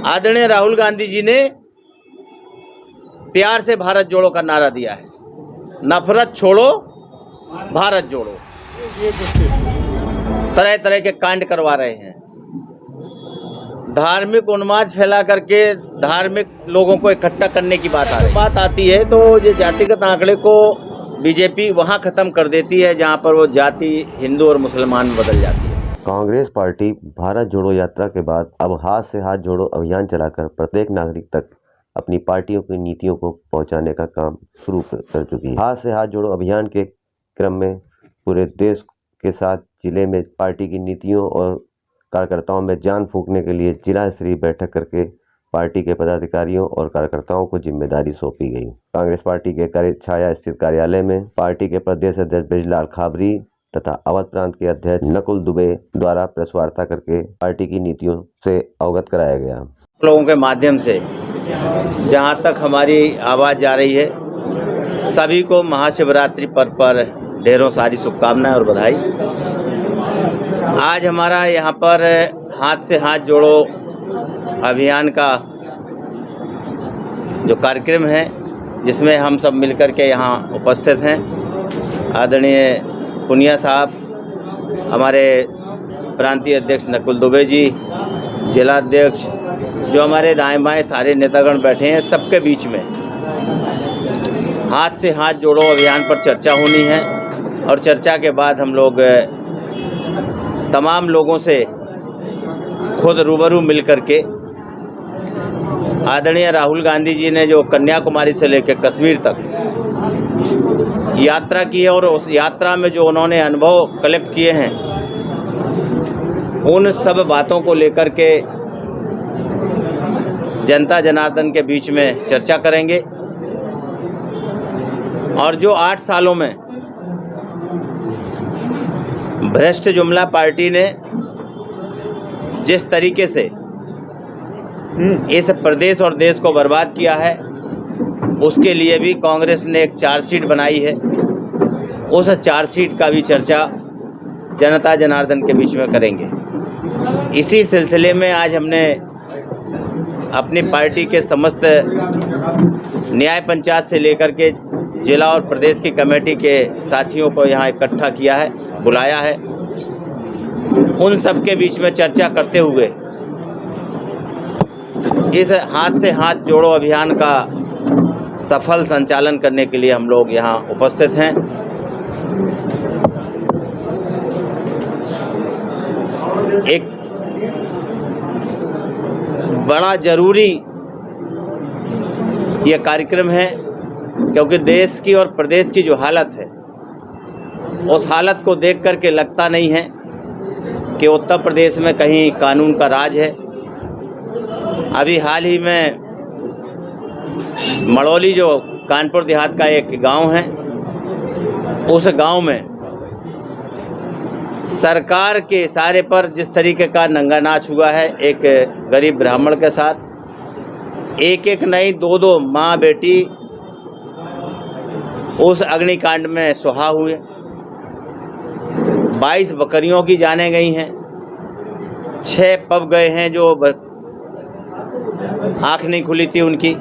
आदरणीय राहुल गांधी जी ने प्यार से भारत जोड़ो का नारा दिया है। नफरत छोड़ो, भारत जोड़ो। तरह तरह के कांड करवा रहे हैं, धार्मिक उन्माद फैला करके धार्मिक लोगों को इकट्ठा करने की बात आती है तो ये जातिगत आंकड़े को बीजेपी वहां खत्म कर देती है जहां पर वो जाति हिंदू और मुसलमान में बदल जाती है। कांग्रेस पार्टी भारत जोड़ो यात्रा के बाद अब हाथ से हाथ जोड़ो अभियान चलाकर प्रत्येक नागरिक तक अपनी पार्टियों की नीतियों को पहुंचाने का काम शुरू कर चुकी है। हाथ से हाथ जोड़ो अभियान के क्रम में पूरे देश के साथ जिले में पार्टी की नीतियों और कार्यकर्ताओं में जान फूंकने के लिए जिला स्तरीय बैठक करके पार्टी के पदाधिकारियों और कार्यकर्ताओं को जिम्मेदारी सौंपी गई। कांग्रेस पार्टी के कार्य छाया स्थित कार्यालय में पार्टी के प्रदेश अध्यक्ष ब्रिजलाल खाबरी तथा अवध प्रांत के अध्यक्ष नकुल दुबे द्वारा प्रेस वार्ता करके पार्टी की नीतियों से अवगत कराया गया। लोगों के माध्यम से जहां तक हमारी आवाज़ जा रही है, सभी को महाशिवरात्रि पर्व पर ढेरों सारी शुभकामनाएं और बधाई। आज हमारा यहाँ पर हाथ से हाथ जोड़ो अभियान का जो कार्यक्रम है, जिसमें हम सब मिलकर के यहाँ उपस्थित हैं। आदरणीय पुनिया साहब, हमारे प्रांतीय अध्यक्ष नकुल दुबे जी, जिला अध्यक्ष, जो हमारे दाएं बाएं सारे नेतागण बैठे हैं, सबके बीच में हाथ से हाथ जोड़ो अभियान पर चर्चा होनी है और चर्चा के बाद हम लोग तमाम लोगों से खुद रूबरू मिल करके आदरणीय राहुल गांधी जी ने जो कन्याकुमारी से लेकर कश्मीर तक यात्रा की है और उस यात्रा में जो उन्होंने अनुभव कलेक्ट किए हैं, उन सब बातों को लेकर के जनता जनार्दन के बीच में चर्चा करेंगे। और जो 8 सालों में भ्रष्ट जुमला पार्टी ने जिस तरीके से इस प्रदेश और देश को बर्बाद किया है, उसके लिए भी कांग्रेस ने एक चार्जशीट बनाई है। उस चार्जशीट का भी चर्चा जनता जनार्दन के बीच में करेंगे। इसी सिलसिले में आज हमने अपनी पार्टी के समस्त न्याय पंचायत से लेकर के जिला और प्रदेश की कमेटी के साथियों को यहाँ इकट्ठा किया है, बुलाया है। उन सब के बीच में चर्चा करते हुए इस हाथ से हाथ जोड़ो अभियान का सफल संचालन करने के लिए हम लोग यहाँ उपस्थित हैं। एक बड़ा जरूरी ये कार्यक्रम है, क्योंकि देश की और प्रदेश की जो हालत है, उस हालत को देख कर के लगता नहीं है कि उत्तर प्रदेश में कहीं कानून का राज है। अभी हाल ही में मड़ौली, जो कानपुर देहात का एक गांव है, उस गांव में सरकार के इशारे पर जिस तरीके का नंगा नाच हुआ है, एक गरीब ब्राह्मण के साथ एक नहीं 2 माँ बेटी उस अग्निकांड में सुहा हुए। 22 बकरियों की जानें गई हैं, 6 पब गए हैं जो आँख नहीं खुली थी उनकी,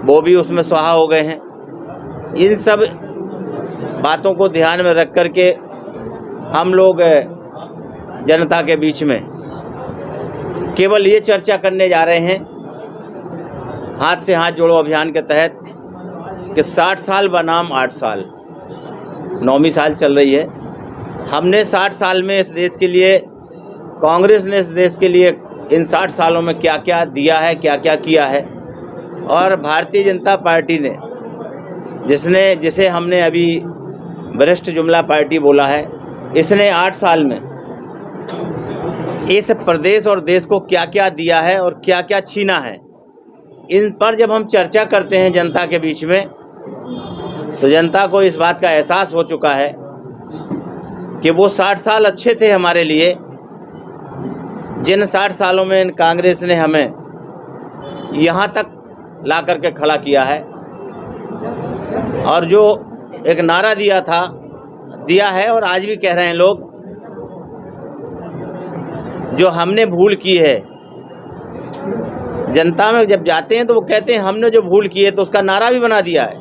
वो भी उसमें सुहा हो गए हैं। इन सब बातों को ध्यान में रख कर के हम लोग जनता के बीच में केवल ये चर्चा करने जा रहे हैं, हाथ से हाथ जोड़ो अभियान के तहत, कि 60 साल बनाम 8 साल, 9वीं साल चल रही है। हमने 60 साल में इस देश के लिए, कांग्रेस ने इस देश के लिए इन 60 सालों में क्या क्या दिया है, क्या क्या किया है। और भारतीय जनता पार्टी ने, जिसे हमने अभी भ्रष्ट जुमला पार्टी बोला है, इसने 8 साल में इस प्रदेश और देश को क्या क्या दिया है और क्या क्या छीना है, इन पर जब हम चर्चा करते हैं जनता के बीच में, तो जनता को इस बात का एहसास हो चुका है कि वो 60 साल अच्छे थे हमारे लिए, जिन 60 सालों में कांग्रेस ने हमें यहाँ तक ला करके खड़ा किया है। और जो एक नारा दिया है और आज भी कह रहे हैं लोग, जो हमने भूल की है, जनता में जब जाते हैं तो वो कहते हैं हमने जो भूल की है, तो उसका नारा भी बना दिया है,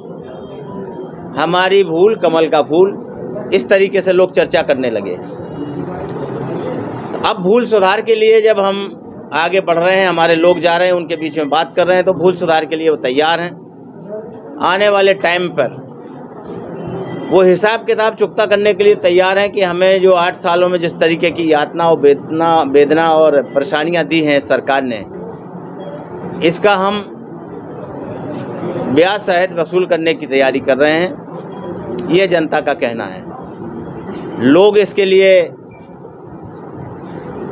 हमारी भूल कमल का फूल। इस तरीके से लोग चर्चा करने लगे। तो अब भूल सुधार के लिए जब हम आगे बढ़ रहे हैं, हमारे लोग जा रहे हैं, उनके बीच में बात कर रहे हैं, तो भूल सुधार के लिए वो तैयार हैं। आने वाले टाइम पर वो हिसाब किताब चुकता करने के लिए तैयार हैं कि हमें जो 8 सालों में जिस तरीके की यातना और वेदना और परेशानियां दी हैं सरकार ने, इसका हम ब्याज सहित वसूल करने की तैयारी कर रहे हैं। ये जनता का कहना है। लोग इसके लिए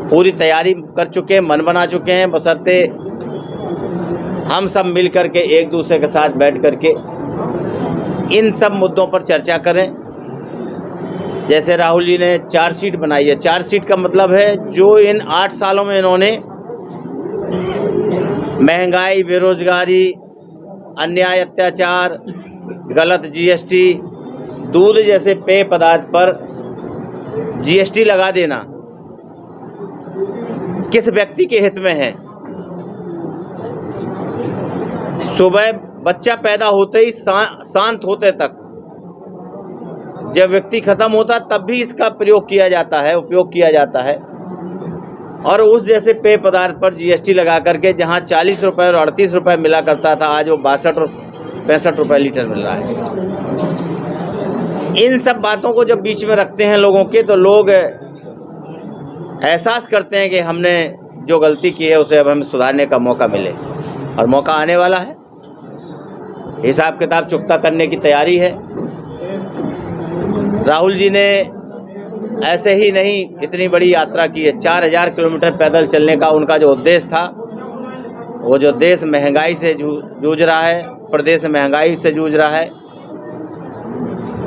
पूरी तैयारी कर चुके हैं, मन बना चुके हैं, बशर्ते हम सब मिल कर के एक दूसरे के साथ बैठ कर के इन सब मुद्दों पर चर्चा करें। जैसे राहुल जी ने चार्जशीट बनाई है। चार्जशीट का मतलब है जो इन 8 सालों में इन्होंने महंगाई, बेरोजगारी, अन्याय, अत्याचार, गलत जीएसटी, दूध जैसे पेय पदार्थ पर जीएसटी लगा देना किस व्यक्ति के हित में है। सुबह बच्चा पैदा होते ही शांत होते तक, जब व्यक्ति खत्म होता तब भी इसका प्रयोग किया जाता है, उपयोग किया जाता है। और उस जैसे पेय पदार्थ पर जीएसटी लगा करके जहां 40 रुपये और 38 रुपये मिला करता था, आज वो 62 और 65 रुपये लीटर मिल रहा है। इन सब बातों को जब बीच में रखते हैं लोगों के, तो लोग एहसास करते हैं कि हमने जो गलती की है उसे अब हमें सुधारने का मौका मिले, और मौका आने वाला है। हिसाब किताब चुकता करने की तैयारी है। राहुल जी ने ऐसे ही नहीं इतनी बड़ी यात्रा की है। 4000 किलोमीटर पैदल चलने का उनका जो उद्देश्य था, वो जो देश महंगाई से जूझ रहा है, प्रदेश महंगाई से जूझ रहा है,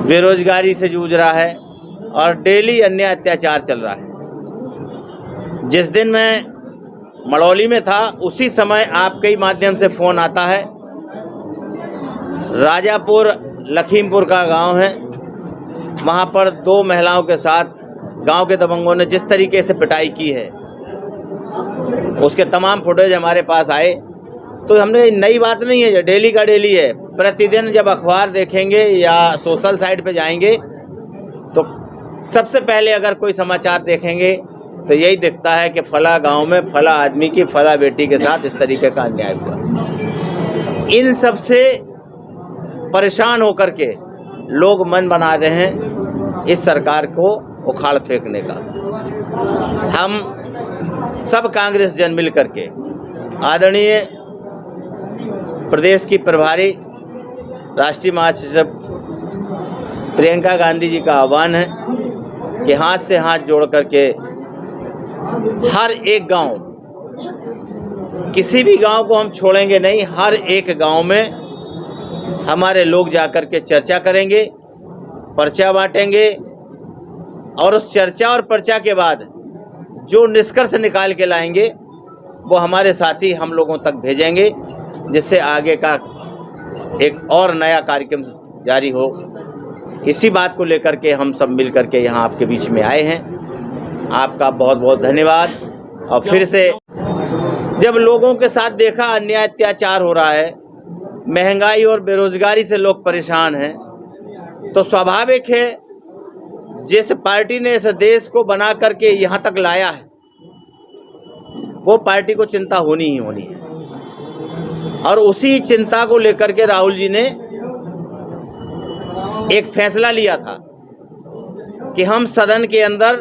बेरोजगारी से जूझ रहा है, और डेली अन्याय अत्याचार चल रहा है। जिस दिन मैं मड़ौली में था, उसी समय आपके ही माध्यम से फ़ोन आता है। राजापुर लखीमपुर का गांव है, वहां पर 2 महिलाओं के साथ गांव के दबंगों ने जिस तरीके से पिटाई की है, उसके तमाम फुटेज हमारे पास आए। तो हमने नई बात नहीं है, डेली का डेली है। प्रतिदिन जब अखबार देखेंगे या सोशल साइट पे जाएंगे, तो सबसे पहले अगर कोई समाचार देखेंगे तो यही दिखता है कि फला गांव में फला आदमी की फला बेटी के साथ इस तरीके का अन्याय हुआ। इन सब से परेशान होकर के लोग मन बना रहे हैं इस सरकार को उखाड़ फेंकने का। हम सब कांग्रेस जन मिल करके आदरणीय प्रदेश की प्रभारी राष्ट्रीय महासचिव प्रियंका गांधी जी का आह्वान है कि हाथ से हाथ जोड़ करके हर एक गांव, किसी भी गांव को हम छोड़ेंगे नहीं, हर एक गांव में हमारे लोग जाकर के चर्चा करेंगे, पर्चा बांटेंगे, और उस चर्चा और पर्चा के बाद जो निष्कर्ष निकाल के लाएंगे वो हमारे साथी हम लोगों तक भेजेंगे, जिससे आगे का एक और नया कार्यक्रम जारी हो। इसी बात को लेकर के हम सब मिल करके यहाँ आपके बीच में आए हैं। आपका बहुत बहुत धन्यवाद। और फिर से जब लोगों के साथ देखा अन्याय अत्याचार हो रहा है, महंगाई और बेरोजगारी से लोग परेशान हैं, तो स्वाभाविक है जिस पार्टी ने इस देश को बना करके यहाँ तक लाया है, वो पार्टी को चिंता होनी ही होनी है। और उसी चिंता को लेकर के राहुल जी ने एक फैसला लिया था कि हम सदन के अंदर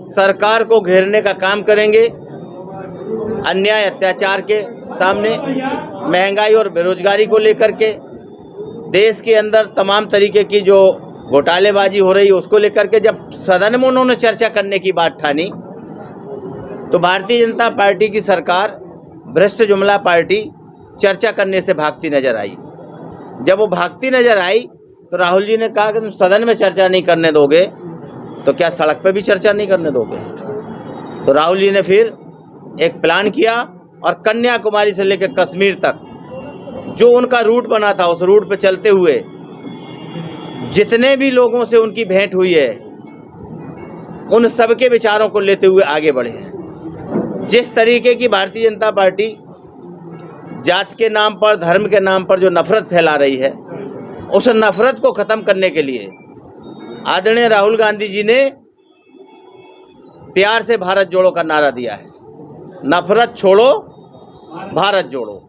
सरकार को घेरने का काम करेंगे, अन्याय अत्याचार के सामने, महंगाई और बेरोजगारी को लेकर के, देश के अंदर तमाम तरीके की जो घोटालेबाजी हो रही है उसको लेकर के। जब सदन में उन्होंने चर्चा करने की बात ठानी, तो भारतीय जनता पार्टी की सरकार, भ्रष्ट जुमला पार्टी, चर्चा करने से भागती नजर आई। जब वो भागती नजर आई तो राहुल जी ने कहा कि तुम सदन में चर्चा नहीं करने दोगे तो क्या सड़क पे भी चर्चा नहीं करने दोगे। तो राहुल जी ने फिर एक प्लान किया और कन्याकुमारी से लेकर कश्मीर तक जो उनका रूट बना था, उस रूट पे चलते हुए जितने भी लोगों से उनकी भेंट हुई है, उन सबके विचारों को लेते हुए आगे बढ़े हैं। जिस तरीके की भारतीय जनता पार्टी जात के नाम पर, धर्म के नाम पर जो नफरत फैला रही है, उस नफरत को ख़त्म करने के लिए आदरणीय राहुल गांधी जी ने प्यार से भारत जोड़ो का नारा दिया है। नफरत छोड़ो, भारत जोड़ो।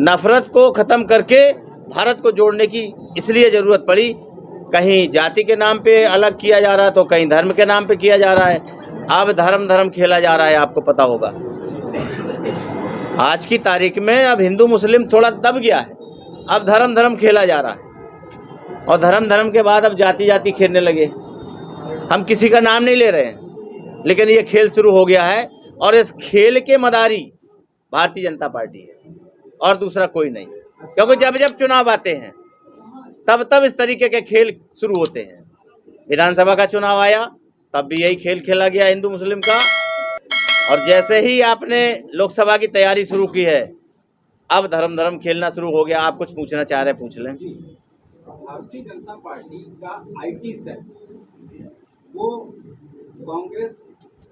नफरत को ख़त्म करके भारत को जोड़ने की इसलिए ज़रूरत पड़ी, कहीं जाति के नाम पे अलग किया जा रहा है तो कहीं धर्म के नाम पे किया जा रहा है। अब धर्म खेला जा रहा है, आपको पता होगा। आज की तारीख में अब हिंदू मुस्लिम थोड़ा दब गया है, अब धर्म खेला जा रहा है और धर्म के बाद अब जाति खेलने लगे। हम किसी का नाम नहीं ले रहे हैं, लेकिन ये खेल शुरू हो गया है और इस खेल के मदारी भारतीय जनता पार्टी है और दूसरा कोई नहीं। क्योंकि जब जब चुनाव आते हैं तब इस तरीके के खेल शुरू होते हैं। विधानसभा का चुनाव आया तब भी यही खेल खेला गया हिंदू मुस्लिम का, और जैसे ही आपने लोकसभा की तैयारी शुरू की है अब धर्म खेलना शुरू हो गया। आप कुछ पूछना चाह रहे हैं, पूछ लें। भारतीय जनता पार्टी का IT सेल वो कांग्रेस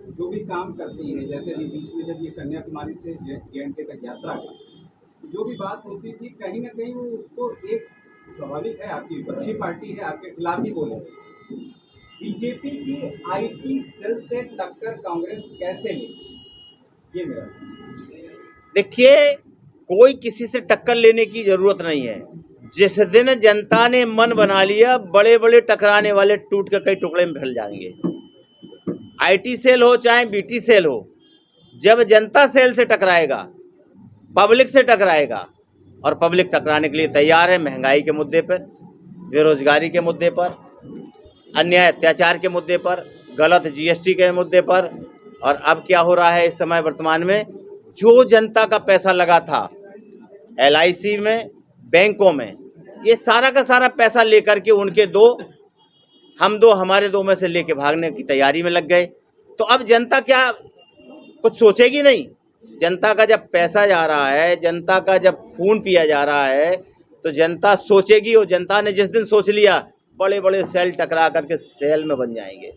जो भी काम करती है, जैसे भी बीच में जब ये कन्याकुमारी से JNK तक यात्रा की जो भी बात होती थी, कहीं ना कहीं वो उसको एक स्वाभाविक है, आपकी विपक्षी पार्टी है, आपके खिलाफ ही बोले। बीजेपी की IT सेल से टक्कर कांग्रेस कैसे ले, ये मेरा देखिए, कोई किसी से टक्कर लेने की जरूरत नहीं है। जिस दिन जनता ने मन बना लिया, बड़े बड़े टकराने वाले टूट के कई टुकड़े में फैल जाएंगे। IT सेल हो चाहे BT सेल हो, जब जनता सेल से टकराएगा, पब्लिक से टकराएगा, और पब्लिक टकराने के लिए तैयार है। महंगाई के मुद्दे पर, बेरोजगारी के मुद्दे पर, अन्याय अत्याचार के मुद्दे पर, गलत GST के मुद्दे पर, और अब क्या हो रहा है इस समय वर्तमान में, जो जनता का पैसा लगा था LIC में, बैंकों में, ये सारा का सारा पैसा लेकर के उनके हम दो हमारे दो में से लेके भागने की तैयारी में लग गए। तो अब जनता क्या कुछ सोचेगी नहीं? जनता का जब पैसा जा रहा है, जनता का जब खून पिया जा रहा है, तो जनता सोचेगी। और जनता ने जिस दिन सोच लिया, बड़े बड़े सेल टकरा करके सेल में बन जाएंगे।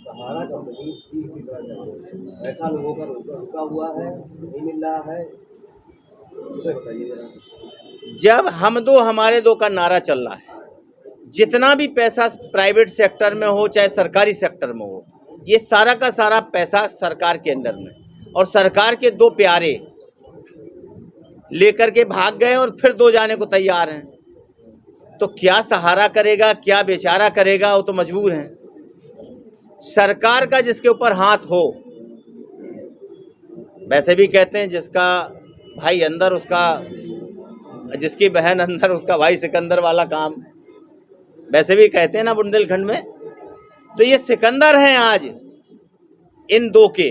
सहारा कंपनी भी इसी तरह चल रही है, ऐसा लोगों का रुका हुआ है, नहीं मिल रहा है, बताइए जरा। जब हम दो हमारे दो का नारा चल रहा है, जितना भी पैसा प्राइवेट सेक्टर में हो चाहे सरकारी सेक्टर में हो, ये सारा का सारा पैसा सरकार के अंडर में, और सरकार के दो प्यारे लेकर के भाग गए और फिर दो जाने को तैयार हैं। तो क्या सहारा करेगा, क्या बेचारा करेगा, वो तो मजबूर हैं। सरकार का जिसके ऊपर हाथ हो, वैसे भी कहते हैं जिसका भाई अंदर उसका, जिसकी बहन अंदर उसका भाई सिकंदर वाला काम, वैसे भी कहते हैं ना बुंदेलखंड में। तो ये सिकंदर हैं आज इन दो के,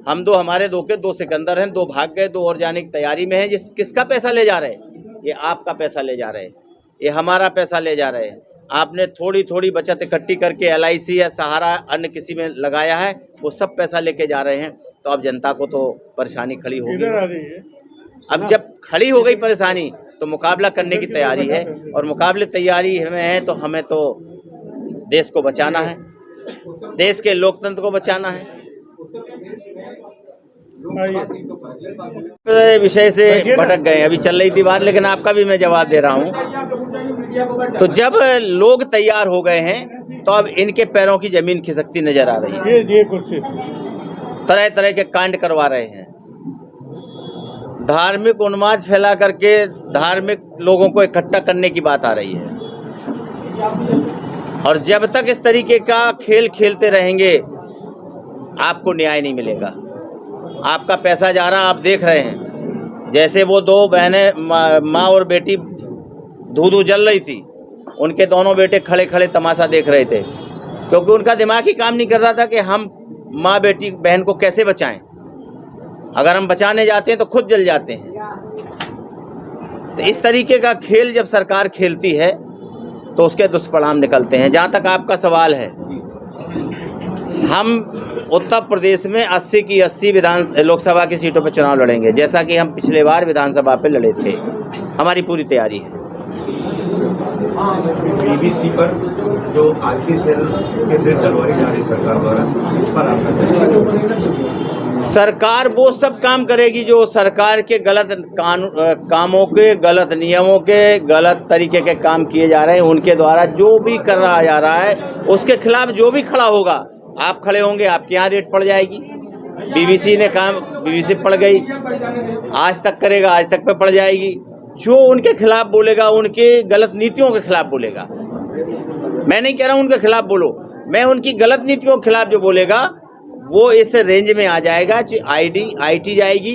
हम दो हमारे दो के दो सिकंदर हैं। दो भाग गए, दो और जाने की तैयारी में हैं। किसका पैसा ले जा रहे हैं? ये आपका पैसा ले जा रहे हैं, ये हमारा पैसा ले जा रहे हैं। आपने थोड़ी थोड़ी बचत इकट्ठी करके LIC या सहारा अन्य किसी में लगाया है, वो सब पैसा लेके जा रहे हैं। तो अब जनता को तो परेशानी खड़ी होगी। अब जब खड़ी हो गई परेशानी, तो मुकाबला करने की तैयारी है, और मुकाबले तैयारी में है। तो हमें तो देश को बचाना है, देश के लोकतंत्र को बचाना है। विषय से भटक गए, अभी चल रही थी बात, लेकिन आपका भी मैं जवाब दे रहा हूँ। तो जब लोग तैयार हो गए हैं, तो अब इनके पैरों की जमीन खिसकती नजर आ रही है। तरह तरह के कांड करवा रहे हैं, धार्मिक उन्माद फैला करके धार्मिक लोगों को इकट्ठा करने की बात आ रही है। और जब तक इस तरीके का खेल खेलते रहेंगे, आपको न्याय नहीं मिलेगा। आपका पैसा जा रहा, आप देख रहे हैं। जैसे वो दो बहनें, माँ और बेटी धू जल रही थी, उनके दोनों बेटे खड़े खड़े तमाशा देख रहे थे, क्योंकि उनका दिमाग ही काम नहीं कर रहा था कि हम माँ बेटी बहन को कैसे बचाएं। अगर हम बचाने जाते हैं तो खुद जल जाते हैं। तो इस तरीके का खेल जब सरकार खेलती है, तो उसके दुष्परिणाम निकलते हैं। जहाँ तक आपका सवाल है, हम उत्तर प्रदेश में 80 की 80 लोकसभा की सीटों पर चुनाव लड़ेंगे, जैसा कि हम पिछले बार विधानसभा पे लड़े थे। हमारी पूरी तैयारी है। बीबीसी पर जो आरपी सेल केंद्रीय डलवाई जा रही सरकार द्वारा, इस पर आपका क्या कहना है? सरकार वो सब काम करेगी जो सरकार के गलत कामों के, गलत नियमों के, गलत तरीके के काम किए जा रहे हैं उनके द्वारा जो भी कर रहा जा रहा है उसके खिलाफ जो भी खड़ा होगा, आप खड़े होंगे आपके यहाँ रेट पड़ जाएगी। बीबीसी ने काम, बीबीसी पड़ गई, आज तक करेगा, आज तक पे पड़ जाएगी। जो उनके खिलाफ बोलेगा, उनके गलत नीतियों के खिलाफ बोलेगा, मैं नहीं कह रहा हूं उनके खिलाफ बोलो, मैं उनकी गलत नीतियों के खिलाफ जो बोलेगा वो इस रेंज में आ जाएगा। आईटी जाएगी,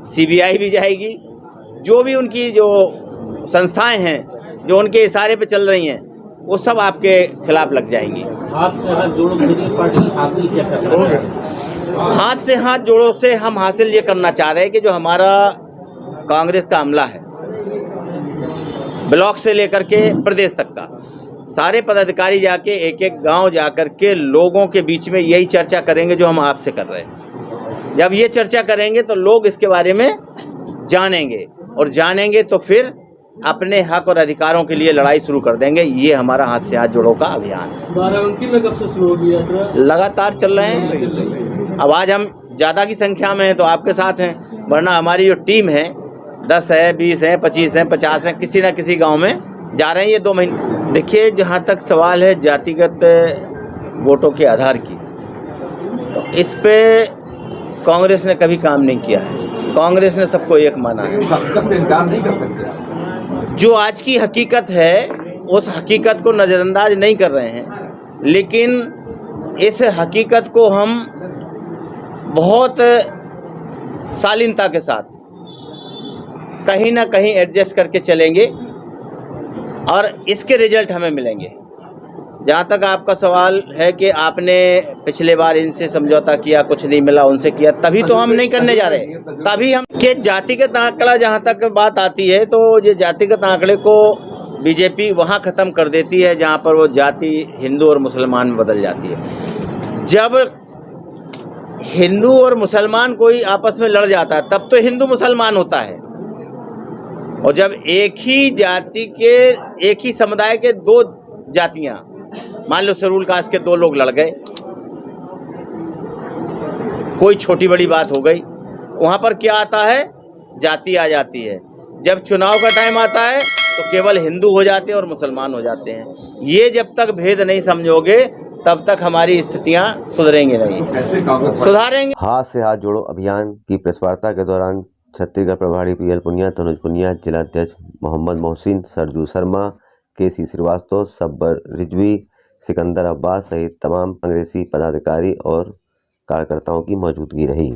सीबीआई भी जाएगी, जो भी उनकी जो संस्थाएं हैं जो उनके इशारे पे चल रही हैं वो सब आपके खिलाफ लग जाएंगी। हाथ से हाथ जोड़ो पार्टी हासिल क्या करना चाह रहे हैं? हाथ से हाथ जोड़ो से हम हासिल ये करना चाह रहे हैं कि जो हमारा कांग्रेस का अमला है, ब्लॉक से लेकर के प्रदेश तक का, सारे पदाधिकारी जाके एक एक गांव जाकर के लोगों के बीच में यही चर्चा करेंगे जो हम आपसे कर रहे हैं। जब ये चर्चा करेंगे तो लोग इसके बारे में जानेंगे, और जानेंगे तो फिर अपने हक और अधिकारों के लिए लड़ाई शुरू कर देंगे। ये हमारा हाथ से हाथ जोड़ो का अभियान है। बाराबंकी में कब से शुरू होगी यात्रा? लगातार चल रहे हैं। अब आज हम ज़्यादा की संख्या में हैं तो आपके साथ हैं, वरना हमारी जो टीम है 10 है, 20 है, 25 है, 50 है, किसी न किसी गांव में जा रहे हैं ये 2 महीने। देखिए, जहां तक सवाल है जातिगत वोटों के आधार की, तो इस पे कांग्रेस ने कभी काम नहीं किया है। कांग्रेस ने सबको एक माना है। जो आज की हकीकत है उस हकीकत को नज़रअंदाज नहीं कर रहे हैं, लेकिन इस हकीकत को हम बहुत शालीनता के साथ कहीं ना कहीं एडजस्ट करके चलेंगे और इसके रिजल्ट हमें मिलेंगे। जहाँ तक आपका सवाल है कि आपने पिछले बार इनसे समझौता किया, कुछ नहीं मिला, उनसे किया, तभी तो हम नहीं करने जा रहे। तभी हम के जातिगत आंकड़ा, जहाँ तक बात आती है तो ये जातिगत आंकड़े को बीजेपी वहाँ ख़त्म कर देती है जहाँ पर वो जाति हिंदू और मुसलमान में बदल जाती है। जब हिंदू और मुसलमान कोई आपस में लड़ जाता है तब तो हिंदू मुसलमान होता है, और जब एक ही जाति के, एक ही समुदाय के 2 जातियां, मान लो शेड्यूल कास्ट के 2 लोग लड़ गए, कोई छोटी बड़ी बात हो गई, वहां पर क्या आता है? जाति आ जाती है। जब चुनाव का टाइम आता है तो केवल हिंदू हो जाते हैं और मुसलमान हो जाते हैं। ये जब तक भेद नहीं समझोगे तब तक हमारी स्थितियां सुधरेंगे नहीं, सुधारेंगे। हाथ से हाथ जोड़ो अभियान की प्रेस वार्ता के दौरान छत्तीसगढ़ प्रभारी पीएल पुनिया, तनुज पुनिया, जिलाध्यक्ष मोहम्मद मोहसिन, सरजू शर्मा, केसी श्रीवास्तव, सब्बर रिजवी, सिकंदर अब्बास सहित तमाम कांग्रेसी पदाधिकारी और कार्यकर्ताओं की मौजूदगी रही।